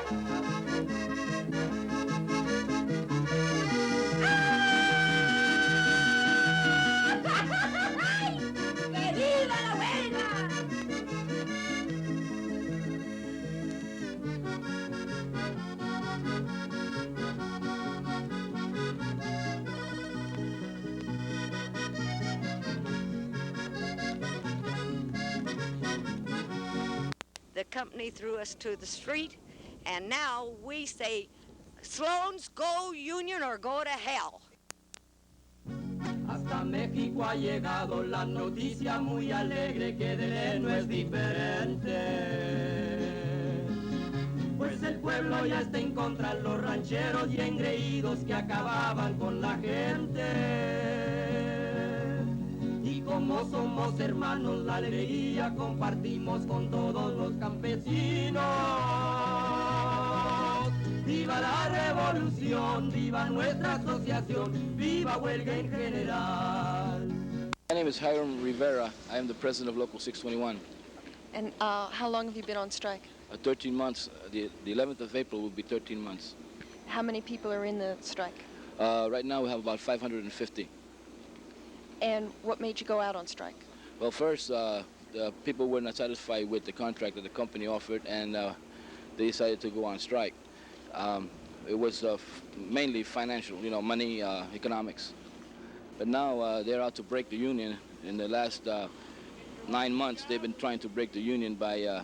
¡Que viva la huelga! The company threw us to the street, and now we say, Sloan's go union or go to hell. Hasta México ha llegado la noticia muy alegre que de él no es diferente. Pues el pueblo ya está en contra, los rancheros y engreídos que acababan con la gente. Y como somos hermanos, la alegría compartimos con todos los campesinos. ¡Viva la revolución! ¡Viva nuestra asociación! ¡Viva huelga en general! My name is Hiram Rivera. I am the president of Local 621. And how long have you been on strike? 13 months. The 11th of April will be 13 months. How many people are in the strike? Right now we have about 550. And what made you go out on strike? Well, first, the people were not satisfied with the contract that the company offered, and they decided to go on strike. It was mainly financial, money, economics. But now they're out to break the union. In the last 9 months, they've been trying to break the union by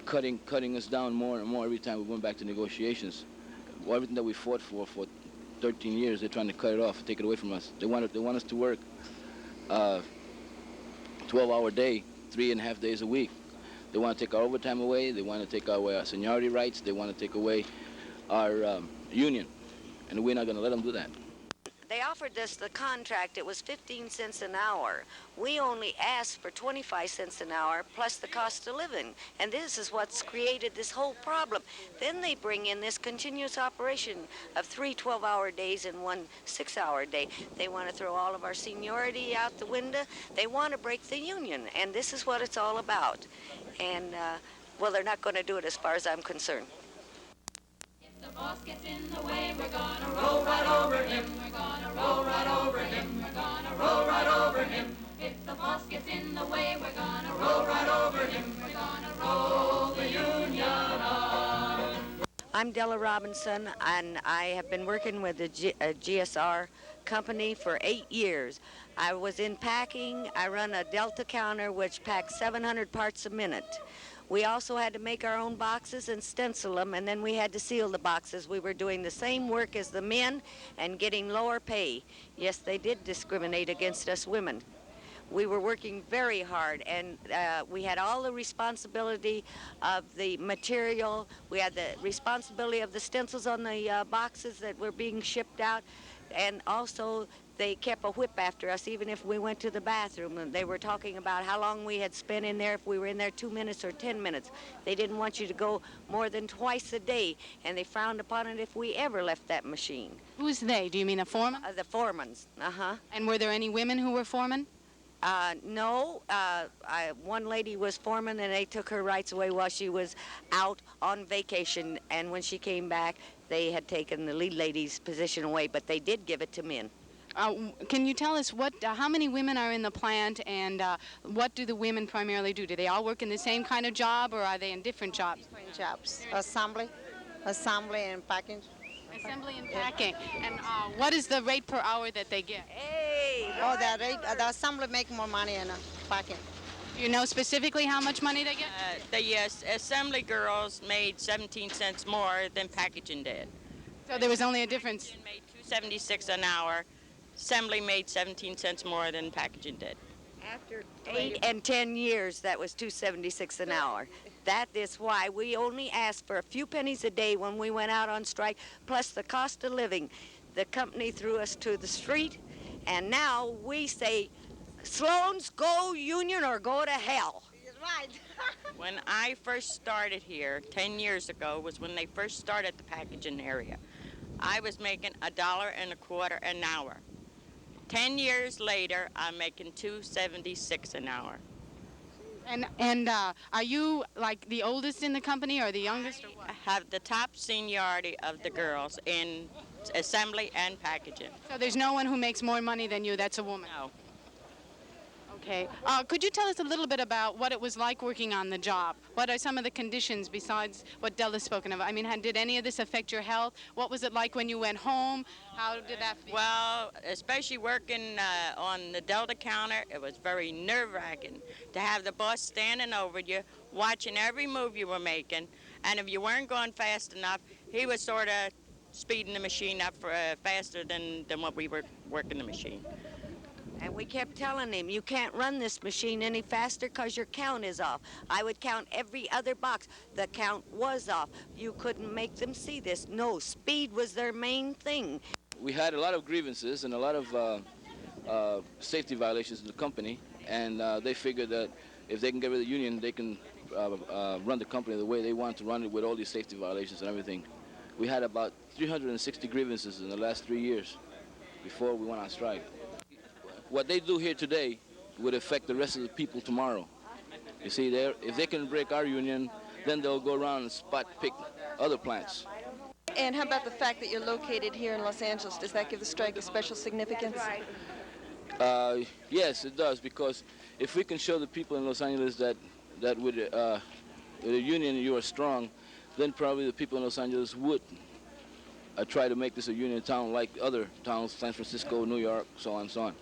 cutting us down more and more every time we went back to negotiations. Everything that we fought for 13 years, they're trying to cut it off, take it away from us. They want us to work 12-hour day, 3.5 days a week. They want to take our overtime away. They want to take away our seniority rights. They want to take away our union, and we're not going to let them do that. They offered us the contract. It was 15 cents an hour. We only asked for 25 cents an hour plus the cost of living, and this is what's created this whole problem. Then they bring in this continuous operation of 3 12-hour days and 1 6-hour day. They want to throw all of our seniority out the window. They want to break the union, and this is what it's all about. And, well, they're not going to do it as far as I'm concerned. The boss gets in the way, we're gonna roll right over him. We're gonna roll right over him. We're gonna roll right over him. If the boss gets in the way, we're gonna roll right over him. We're gonna roll the union on. I'm Della Robinson, and I have been working with the GSR company for 8 years. I was in packing. I run a Delta counter which packs 700 parts a minute. We also had to make our own boxes and stencil them, and then we had to seal the boxes. We were doing the same work as the men and getting lower pay. Yes, they did discriminate against us women. We were working very hard, and we had all the responsibility of the material. We had the responsibility of the stencils on the boxes that were being shipped out, and also they kept a whip after us even if we went to the bathroom. And they were talking about how long we had spent in there, if we were in there 2 minutes or 10 minutes. They didn't want you to go more than twice a day, and they frowned upon it if we ever left that machine. Who's they? Do you mean the foreman? The foremans, And were there any women who were foreman? No. One lady was foreman, and they took her rights away while she was out on vacation, and when she came back, they had taken the lead lady's position away, but they did give it to men. Can you tell us how many women are in the plant, and what do the women primarily do? Do they all work in the same kind of job, or are they in different jobs? Different jobs. Assembly and packing. Assembly and packing. And what is the rate per hour that they get? Hey! Oh, the assembly make more money than packing. Do you know specifically how much money they get? The assembly girls made 17 cents more than packaging did. So there was only a difference. Packaging made $2.76 an hour. Assembly made 17 cents more than packaging did. After 8 and 10 years, that was $2.76 an hour. That is why we only asked for a few pennies a day when we went out on strike, plus the cost of living. The company threw us to the street, and now we say, Sloan's go union or go to hell. Right. When I first started here 10 years ago was when they first started the packaging area. I was making $1.25 an hour. 10 years later, I'm making $2.76 an hour. And are you like the oldest in the company or the youngest or what? Have the top seniority of the girls in assembly and packaging. So there's no one who makes more money than you that's a woman? No. Okay. Could you tell us a little bit about what it was like working on the job? What are some of the conditions besides what Della's spoken of? I mean, did any of this affect your health? What was it like when you went home? How did that feel? Well, especially working on the Delta counter, it was very nerve-wracking to have the boss standing over you, watching every move you were making, and if you weren't going fast enough, he was sort of speeding the machine up for, faster than what we were working the machine. And we kept telling him, you can't run this machine any faster because your count is off. I would count every other box. The count was off. You couldn't make them see this. No, speed was their main thing. We had a lot of grievances and a lot of safety violations in the company, and they figured that if they can get rid of the union, they can run the company the way they want to run it with all these safety violations and everything. We had about 360 grievances in the last 3 years before we went on strike. What they do here today would affect the rest of the people tomorrow. You see, if they can break our union, then they'll go around and spot pick other plants. And how about the fact that you're located here in Los Angeles? Does that give the strike a special significance? Yes, it does, because if we can show the people in Los Angeles that with the union you are strong, then probably the people in Los Angeles would try to make this a union town like other towns, San Francisco, New York, so on and so on.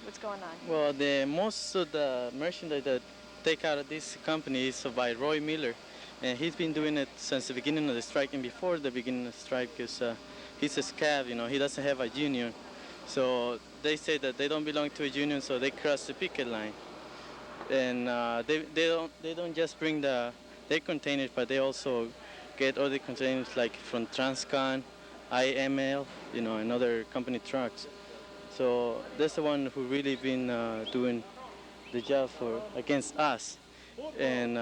What's going on? Well, most of the merchandise that take out of this company is by Roy Miller, and he's been doing it since the beginning of the strike and before the beginning of the strike, because he's a scab, he doesn't have a union. So they say that they don't belong to a union, so they cross the picket line. And they don't just bring their containers, but they also get other containers like from Transcon, IML, and other company trucks. So that's the one who really been doing the job against us. And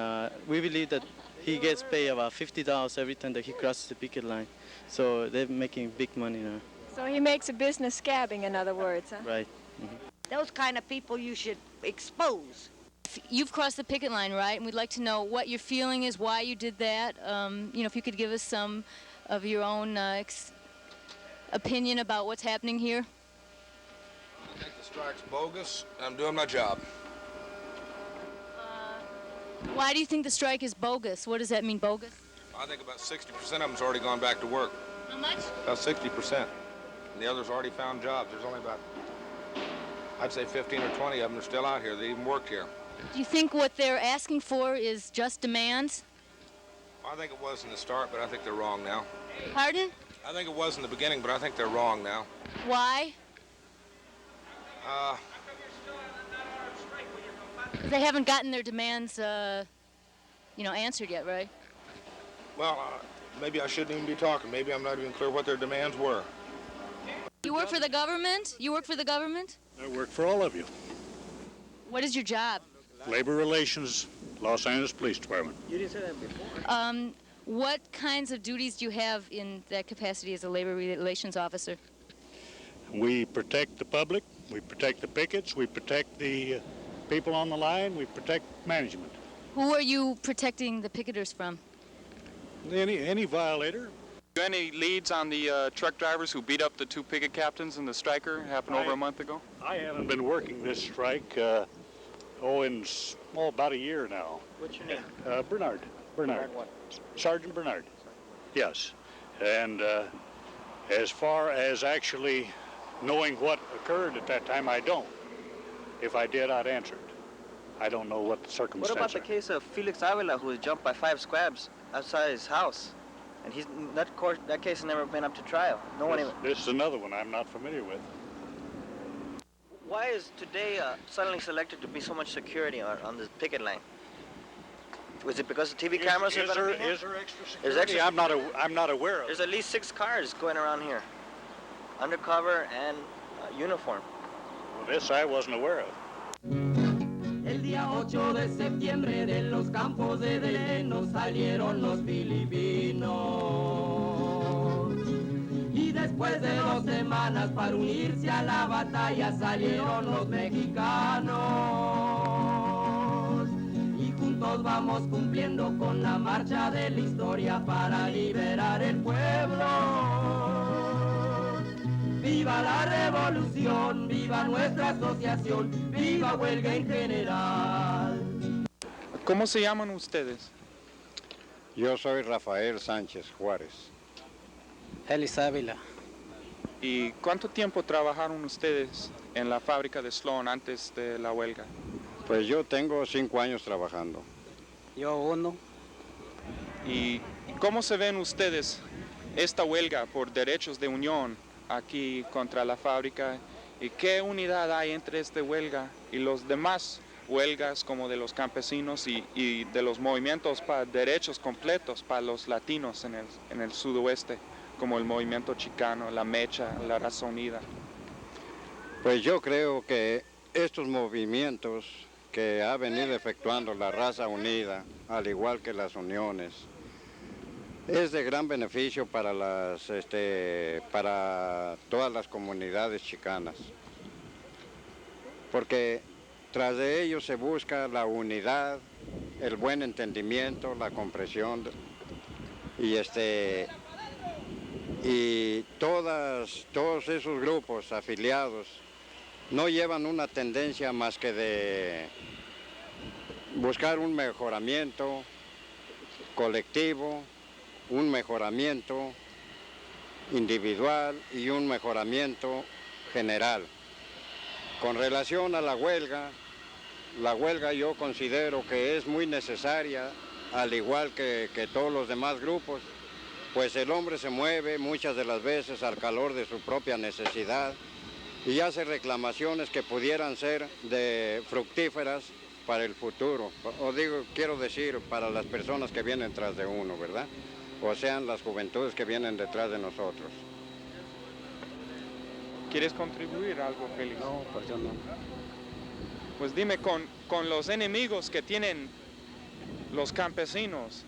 we believe that he gets paid about $50 every time that he crosses the picket line. So they're making big money now. So he makes a business scabbing, in other words, huh? Right. Mm-hmm. Those kind of people you should expose. You've crossed the picket line, right? And we'd like to know what your feeling is, why you did that. If you could give us some of your own opinion about what's happening here. I think the strike's bogus. I'm doing my job. Why do you think the strike is bogus? What does that mean, bogus? I think about 60% of them's already gone back to work. How much? About 60%. The others already found jobs. There's only about, I'd say 15 or 20 of them are still out here. They even work here. Do you think what they're asking for is just demands? I think it was in the start, but I think they're wrong now. Pardon? I think it was in the beginning, but I think they're wrong now. Why? They haven't gotten their demands, answered yet, right? Well, maybe I shouldn't even be talking. Maybe I'm not even clear what their demands were. You work for the government? You work for the government? I work for all of you. What is your job? Labor Relations, Los Angeles Police Department. You didn't say that before. What kinds of duties do you have in that capacity as a labor relations officer? We protect the public, we protect the pickets, we protect the people on the line, we protect management. Who are you protecting the picketers from? Any violator. Any leads on the truck drivers who beat up the two picket captains in the striker? Happened over a month ago? I haven't been working this strike, about a year now. What's your name? Bernard. What? Sergeant Bernard. Yes. And as far as actually knowing what occurred at that time, I don't. If I did, I'd answer it. I don't know what the circumstances What about the case of Felix Avila, who was jumped by 5 squabs outside his house? And that case has never been up to trial. This is another one I'm not familiar with. Why is today suddenly selected to be so much security on the picket line? Was it because the TV cameras are going to be here? Is there extra security? I'm not aware of it. There's at least 6 cars going around here, undercover and uniform. Well, this I wasn't aware of. El día 8 de septiembre de los campos de Deleno salieron los filipinos. Y después de 2 semanas para unirse a la batalla salieron los mexicanos. Y juntos vamos cumpliendo con la marcha de la historia para liberar el pueblo. Viva la revolución, viva nuestra asociación, viva huelga en general. ¿Cómo se llaman ustedes? Yo soy Rafael Sánchez Juárez. Elis Ávila. ¿Y cuánto tiempo trabajaron ustedes en la fábrica de Sloan antes de la huelga? Pues yo tengo 5 años trabajando. Yo 1. ¿Y cómo se ven ustedes esta huelga por derechos de unión aquí contra la fábrica? ¿Y qué unidad hay entre esta huelga y los demás huelgas como de los campesinos y de los movimientos para derechos completos para los latinos en el sudoeste, como el movimiento chicano, la Mecha, la Raza Unida? Pues yo creo que estos movimientos que ha venido efectuando la Raza Unida, al igual que las uniones, es de gran beneficio para para todas las comunidades chicanas, porque tras de ello se busca la unidad, el buen entendimiento, la comprensión y todos esos grupos afiliados no llevan una tendencia más que de buscar un mejoramiento colectivo, un mejoramiento individual y un mejoramiento general. Con relación a la huelga yo considero que es muy necesaria, al igual que todos los demás grupos, pues el hombre se mueve muchas de las veces al calor de su propia necesidad y hace reclamaciones que pudieran ser fructíferas para el futuro, quiero decir, para las personas que vienen tras de uno, ¿verdad? O sean las juventudes que vienen detrás de nosotros. ¿Quieres contribuir algo, Félix? No, pues yo no. Pues dime, con los enemigos que tienen los campesinos,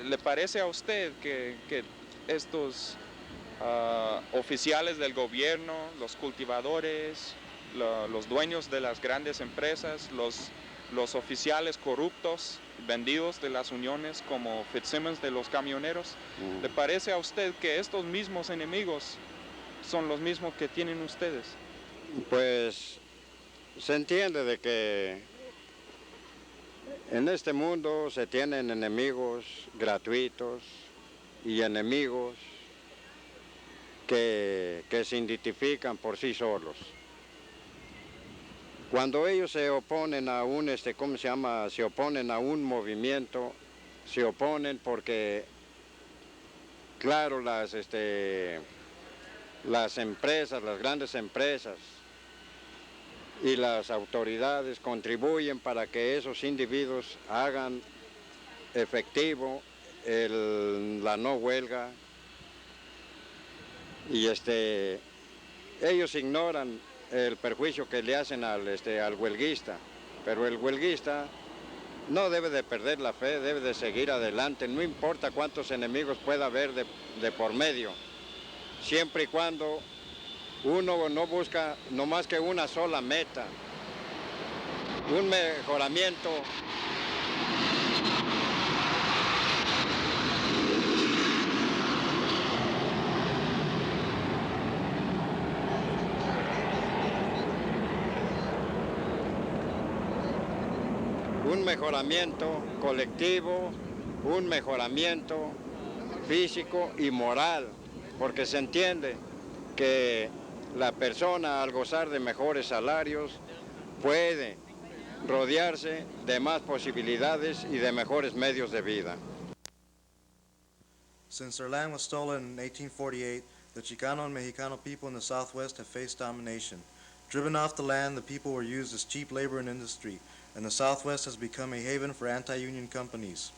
¿le parece a usted que estos oficiales del gobierno, los cultivadores, los dueños de las grandes empresas, los oficiales corruptos, vendidos de las uniones como Fitzsimmons de los camioneros, ¿le parece a usted que estos mismos enemigos son los mismos que tienen ustedes? Pues se entiende de que en este mundo se tienen enemigos gratuitos y enemigos que se identifican por sí solos. Cuando ellos se oponen a se oponen a un movimiento, se oponen porque, claro, las empresas, las grandes empresas y las autoridades contribuyen para que esos individuos hagan efectivo la no huelga y ellos ignoran el perjuicio que le hacen al huelguista, pero el huelguista no debe de perder la fe, debe de seguir adelante, no importa cuántos enemigos pueda haber de por medio, siempre y cuando uno no busca no más que una sola meta, un mejoramiento. Un mejoramiento colectivo, un mejoramiento físico y moral, porque se entiende que la persona al gozar de mejores salarios puede rodearse de más posibilidades y de mejores medios de vida. Since their land was stolen in 1848, the Chicano and Mexicano people in the Southwest have faced domination. Driven off the land, the people were used as cheap labor in industry, and the Southwest has become a haven for anti-union companies.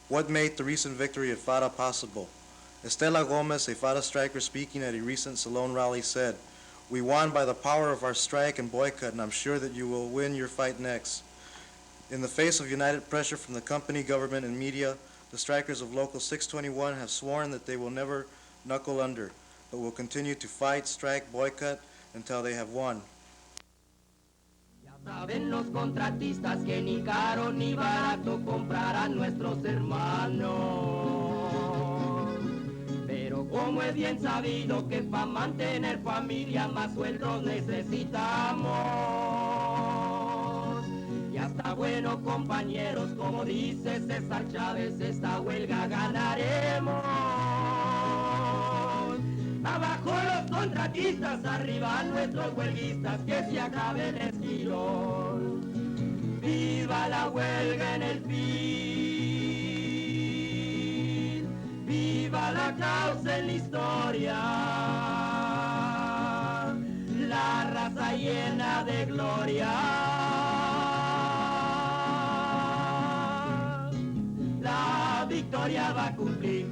What made the recent victory at FARA possible? Estela Gomez, a FARA striker speaking at a recent Sloan rally, said, "We won by the power of our strike and boycott, and I'm sure that you will win your fight next." In the face of united pressure from the company, government, and media, the strikers of Local 621 have sworn that they will never knuckle under, but will continue to fight, strike, boycott until they have won. Saben los contratistas que ni caro ni barato comprarán nuestros hermanos. Pero como es bien sabido que para mantener familia más sueldos necesitamos. Y hasta bueno compañeros, como dice César Chávez, esta huelga ganaremos. Abajo los contratistas, arriba nuestros huelguistas, que se acabe el esquilón. Viva la huelga en el fin, viva la causa en la historia, la raza llena de gloria. La victoria va a cumplir.